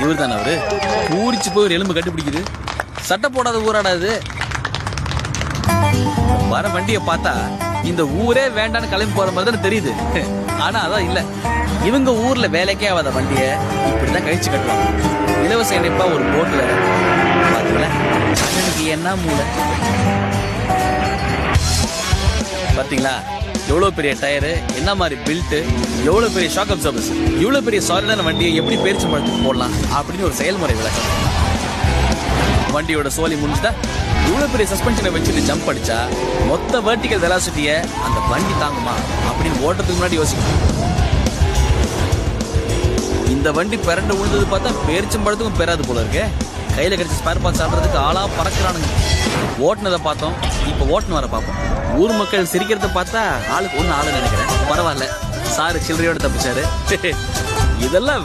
இவர் தானே அவரு. பூரிச்சு போய் ஒரு எலும்பு கண்டுபிடிக்குது. சட்டை போடாத ஊராடா இது. வர வண்டியை பார்த்தா இந்த ஊரே வேண்டான்னு கிளம்பி போற மாதிரி தானே தெரியுது. ஆனா அதான் இல்ல, இவங்க ஊர்ல வேலைக்கே ஆகாத வண்டிய இப்படிதான் கழிச்சு கட்டுவாங்க. இலவச இணைப்பா ஒரு போட்டு வேற. பாத்தீங்களா அண்ணனுக்கு என்ன மூளை. பாத்தீங்களா எவ்வளவு பெரிய டயரு, என்ன மாதிரி பில்ட், எவ்வளவு பெரிய ஷாக் அப்சர்வர்ஸ், இவ்வளவு பெரிய சாலிடான வண்டியை எப்படி பேரிச்சு பழத்துக்கு போடலாம் அப்படின்னு ஒரு செயல்முறை விளக்கம். வண்டியோட சோலி முடிஞ்சுட்டா இவ்வளவு பெரிய சஸ்பென்ஷனை வச்சுட்டு ஜம்ப் அடிச்சா மொத்த வெர்டிகல் வெலாசிட்டிய அந்த வண்டி தாங்குமா அப்படின்னு ஓட்டத்துக்கு முன்னாடி யோசிக்கணும். இந்த வண்டி பிறண்டு விழுந்தது பார்த்தா பேரிச்சம்பழத்துக்கும் பெறாது போல இருக்கு. கையில கிடைச்ச ஸ்பேர் பார்ட்ஸ் ஆடுறதுக்கு ஆளா பறக்கிறானுங்க. ஓட்டுனதை பார்த்தோம், இப்ப ஓட்டுன்னு வர பார்ப்போம். ஊர் மக்கள் சிரிக்கிறத பார்த்தா ஆளுக்கு ஒண்ணு ஆளு நினைக்கிறேன். பரவாயில்ல, சாரு சில்லறையோட தப்பிச்சாரு. இதெல்லாம்